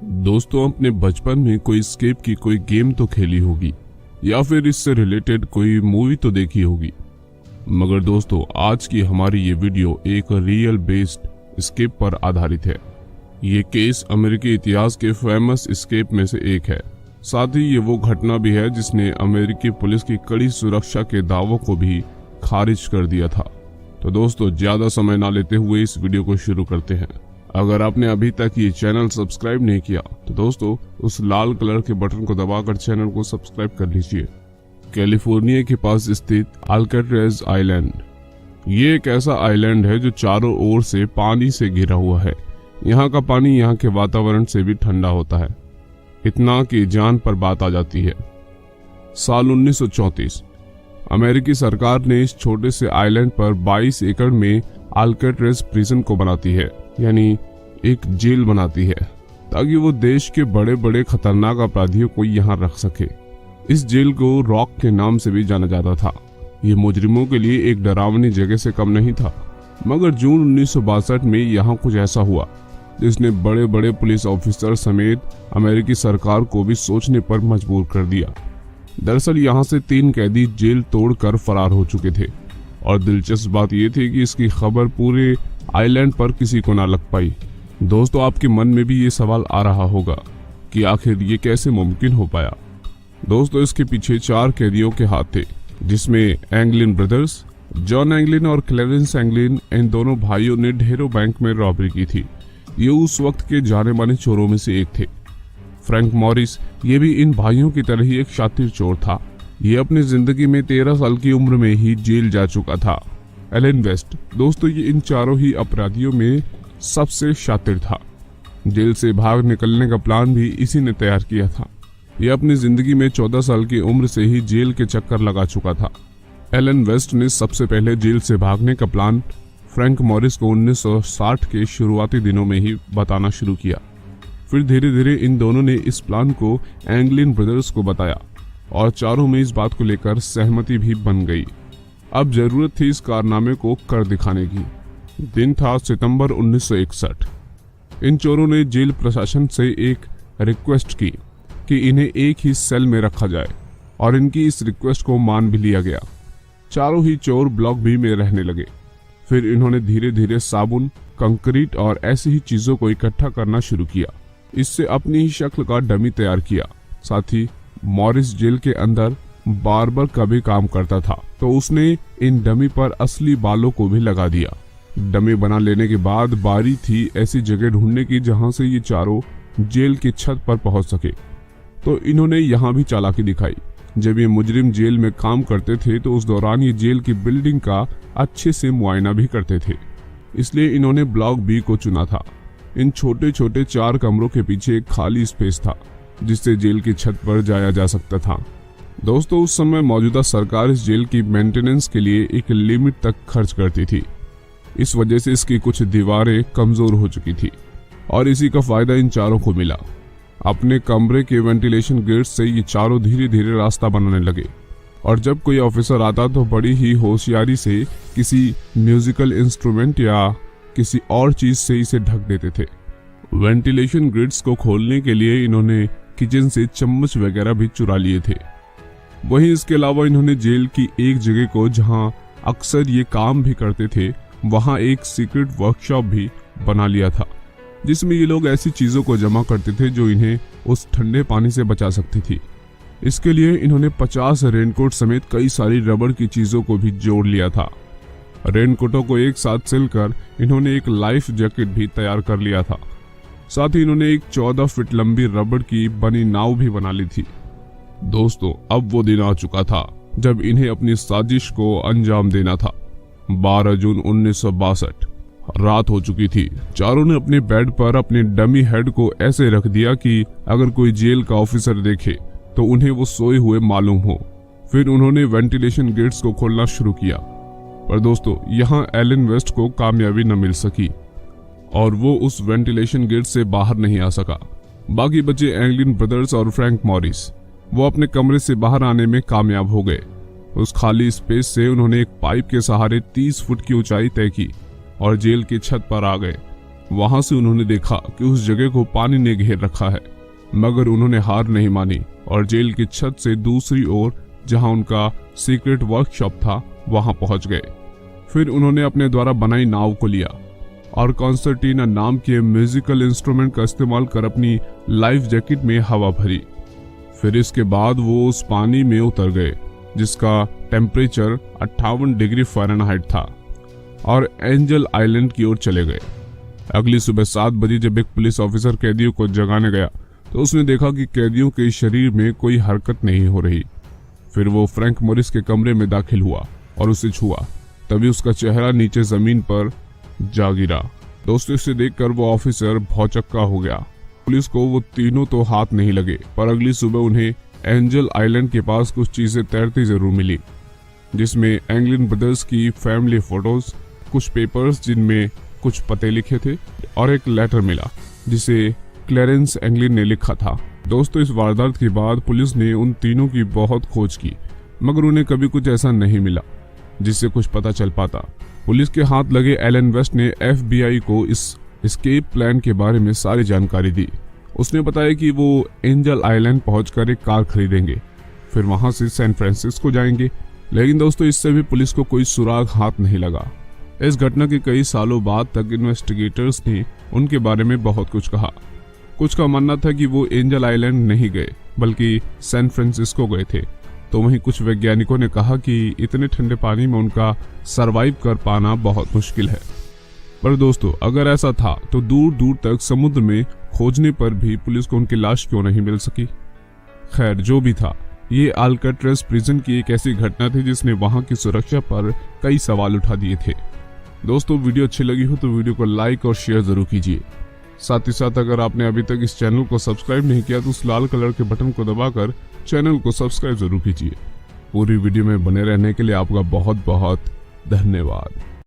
दोस्तों, अपने बचपन में कोई एस्केप की कोई गेम तो खेली होगी या फिर इससे रिलेटेड कोई मूवी तो देखी होगी। मगर दोस्तों, आज की हमारी ये वीडियो एक रियल बेस्ड एस्केप पर आधारित है। ये केस अमेरिकी इतिहास के फेमस एस्केप में से एक है। साथ ही ये वो घटना भी है जिसने अमेरिकी पुलिस की कड़ी सुरक्षा के दावों को भी खारिज कर दिया था। तो दोस्तों, ज्यादा समय ना लेते हुए इस वीडियो को शुरू करते हैं। अगर आपने अभी तक ये चैनल सब्सक्राइब नहीं किया तो दोस्तों उस लाल कलर के बटन को दबाकर चैनल को सब्सक्राइब कर लीजिए। कैलिफोर्निया के पास स्थित अल्काट्रेज आइलैंड, ये एक ऐसा आइलैंड है जो चारों ओर से पानी से घिरा हुआ है। यहाँ का पानी यहाँ के वातावरण से भी ठंडा होता है, इतना कि जान पर बात आ जाती है। साल 1934 अमेरिकी सरकार ने इस छोटे से आइलैंड पर 22 एकड़ में अल्काट्रेज प्रिजन को बनाती है, यानी एक जेल बनाती है, ताकि वो देश के बड़े बड़े खतरनाक अपराधियों को यहाँ रख सके। इस जेल को रॉक के नाम से भी जाना जाता था। ये मुजरिमों के लिए एक डरावनी जगह से कम नहीं था। मगर जून 1962 में यहाँ कुछ ऐसा हुआ जिसने बड़े बड़े पुलिस ऑफिसर समेत अमेरिकी सरकार को भी सोचने पर मजबूर कर दिया। दरअसल यहाँ से 3 कैदी जेल तोड़कर फरार हो चुके थे, और दिलचस्प बात यह थी कि इसकी खबर पूरे आइलैंड पर किसी को ना लग पाई। दोस्तों, आपके मन में भी ये सवाल आ रहा होगा कि आखिर ये कैसे मुमकिन हो पाया। दोस्तों, इसके पीछे 4 कैदियों के हाथ थे, जिसमें एंगलिन ब्रदर्स, जॉन एंगलिन और क्लेरेंस एंगलिन, इन दोनों भाइयों ने ढेरों बैंक में रॉबरी की थी। ये उस वक्त के जाने माने चोरों में से एक थे। फ्रैंक मॉरिस, ये भी इन भाइयों की तरह ही एक शातिर चोर था। ये अपनी जिंदगी में 13 साल की उम्र में ही जेल जा चुका था। एलन वेस्ट, दोस्तों ये इन चारों ही अपराधियों में सबसे शातिर था। जेल से भाग निकलने का प्लान भी इसी ने तैयार किया था। ये अपनी जिंदगी में 14 साल की उम्र से ही जेल के चक्कर लगा चुका था। एलन वेस्ट ने सबसे पहले जेल से भागने का प्लान फ्रैंक मॉरिस को 1960 के शुरुआती दिनों में ही बताना शुरू किया। फिर धीरे धीरे इन दोनों ने इस प्लान को एंगलिन ब्रदर्स को बताया, और चारों में इस बात को लेकर सहमति भी बन गई। अब जरूरत थी इस कारनामे को कर दिखाने की। दिन था सितंबर 1961। इन चोरों ने जेल प्रशासन से एक रिक्वेस्ट की कि इन्हें एक ही सेल में रखा जाए, और इनकी इस रिक्वेस्ट को मान भी लिया गया। चारों ही चोर ब्लॉक बी में रहने लगे। फिर इन्होंने धीरे धीरे साबुन, कंक्रीट और ऐसी ही चीजों को इकट्ठा करना शुरू किया। इससे अपनी ही शक्ल का डमी तैयार किया। साथ ही मॉरिस जेल के अंदर बार्बर का भी काम करता था, तो उसने इन डमी पर असली बालों को भी लगा दिया। डमी बना लेने के बाद बारी थी ऐसी जगह ढूंढने की जहां से ये चारों जेल की छत पर पहुंच सके। तो इन्होंने यहाँ भी चालाकी दिखाई। जब ये मुजरिम जेल में काम करते थे तो उस दौरान ये जेल की बिल्डिंग का अच्छे से मुआयना भी करते थे, इसलिए इन्होंने ब्लॉक बी को चुना था। इन छोटे छोटे 4 कमरों के पीछे एक खाली स्पेस था, जिससे जेल की छत पर जाया जा सकता था। दोस्तों, उस समय मौजूदा सरकार इस जेल की मेंटेनेंस के लिए एक लिमिट तक खर्च करती थी। इस वजह से इसकी कुछ दीवारें कमजोर हो चुकी थी, और इसी का फायदा इन चारों को मिला। अपने कमरे के वेंटिलेशन गेट से ये चारों धीरे धीरे रास्ता बनाने लगे, और जब कोई ऑफिसर आता तो बड़ी ही होशियारी से किसी म्यूजिकल इंस्ट्रूमेंट या किसी और चीज से इसे ढक देते थे। वेंटिलेशन ग्रिड्स को खोलने के लिए इन्होंने किचन से चम्मच वगैरह भी चुरा लिए थे। वहीं इसके अलावा इन्होंने जेल की एक जगह को, जहां अक्सर ये काम भी करते थे, वहां एक सीक्रेट वर्कशॉप भी बना लिया था, जिसमें ये लोग ऐसी चीजों को जमा करते थे जो इन्हें उस ठंडे पानी से बचा सकती थी। इसके लिए इन्होंने 50 रेनकोट समेत कई सारी रबड़ की चीजों को भी जोड़ लिया था। रेनकोटों को एक साथ सिलकर इन्होंने एक लाइफ जैकेट भी तैयार कर लिया था। साथ ही इन्होंने एक 14 फीट लंबी रबड़ की बनी नाव भी बना ली थी। दोस्तों, अब वो दिन आ चुका था जब इन्हें अपनी साजिश को अंजाम देना था। 12 जून 1962 रात हो चुकी थी। चारों ने अपने बेड पर अपने डमी हेड को ऐसे रख दिया कि अगर कोई जेल का ऑफिसर देखे तो उन्हें वो सोए हुए मालूम हो। फिर उन्होंने वेंटिलेशन गेट्स को खोलना शुरू किया, पर दोस्तों यहाँ एलन वेस्ट को कामयाबी न मिल सकी, और वो उस वेंटिलेशन गेट से बाहर नहीं आ सका। बाकी बचे एंगलिन ब्रदर्स और फ्रैंक मॉरिस। वो अपने कमरे से बाहर आने में कामयाब हो गए। उस खाली स्पेस से उन्होंने एक पाइप के सहारे 30 फुट की ऊंचाई तय की और जेल की छत पर आ गए। वहां से उन्होंने देखा कि उस जगह को पानी ने घेर रखा है, मगर उन्होंने हार नहीं मानी और जेल की छत से दूसरी ओर जहां उनका सीक्रेट वर्कशॉप था वहां पहुंच गए। फिर उन्होंने अपने द्वारा बनाई नाव को लिया और कॉन्सर्टीना नाम के म्यूजिकल इंस्ट्रूमेंट का इस्तेमाल कर अपनी लाइफ जैकेट में हवा भरी। फिर इसके बाद वो उस पानी में उतर गए जिसका टेम्परेचर 58 डिग्री फ़ारेनहाइट था और एंजल आइलैंड की ओर चले गए। अगली सुबह 7 बजे जब एक पुलिस ऑफिसर कैदियों को जगाने गया तो उसने देखा कि कैदियों के शरीर में कोई हरकत नहीं हो रही। फिर वो फ्रैंक मोरिस के कमरे में दाखिल हुआ और उसे छुआ। तभी उसका चेहरा नीचे जमीन पर जा गिरा। दोस्तों, इसे देखकर वो ऑफिसर भौचक्का हो गया। पुलिस को वो तीनों तो हाथ नहीं लगे, पर अगली सुबह उन्हें एंजल आइलैंड के पास कुछ चीजें तैरती जरूर मिली, जिसमें एंगलिन ब्रदर्स की फैमिली फोटोज, कुछ पेपर्स जिनमें कुछ पते लिखे थे और एक लेटर मिला जिसे क्लेरेंस एंगलिन ने लिखा था। दोस्तों, इस वारदात के बाद पुलिस ने उन तीनों की बहुत खोज की, मगर उन्हें कभी कुछ ऐसा नहीं मिला जिससे कुछ पता चल पाता। पुलिस के हाथ लगे एलन वेस्ट ने FBI को इस एस्केप प्लान के बारे में सारी जानकारी दी। उसने बताया कि वो एंजल आइलैंड पहुंचकर एक कार खरीदेंगे, फिर वहां से सैन फ्रांसिस्को जाएंगे। लेकिन दोस्तों, इससे भी पुलिस को कोई सुराग हाथ नहीं लगा। इस घटना के कई सालों बाद तक इन्वेस्टिगेटर्स ने उनके बारे में बहुत कुछ कहा। कुछ का मानना था कि वो एंजल आइलैंड नहीं गए बल्कि सैन फ्रांसिस्को गए थे, तो वहीं कुछ वैज्ञानिकों ने कहा कि इतने ठंडे पानी में उनका सरवाइव कर पाना बहुत मुश्किल है। पर दोस्तों, अगर ऐसा था तो दूर दूर तक समुद्र में खोजने पर भी पुलिस को उनकी लाश क्यों नहीं मिल सकी। खैर, जो भी था, ये अल्काट्राज़ प्रिजन की एक ऐसी घटना थी जिसने वहां की सुरक्षा पर कई सवाल उठा दिए थे। दोस्तों, वीडियो अच्छी लगी हो तो वीडियो को लाइक और शेयर जरूर कीजिए। साथ ही साथ अगर आपने अभी तक इस चैनल को सब्सक्राइब नहीं किया तो उस लाल कलर के बटन को दबाकर चैनल को सब्सक्राइब जरूर कीजिए। पूरी वीडियो में बने रहने के लिए आपका बहुत बहुत धन्यवाद।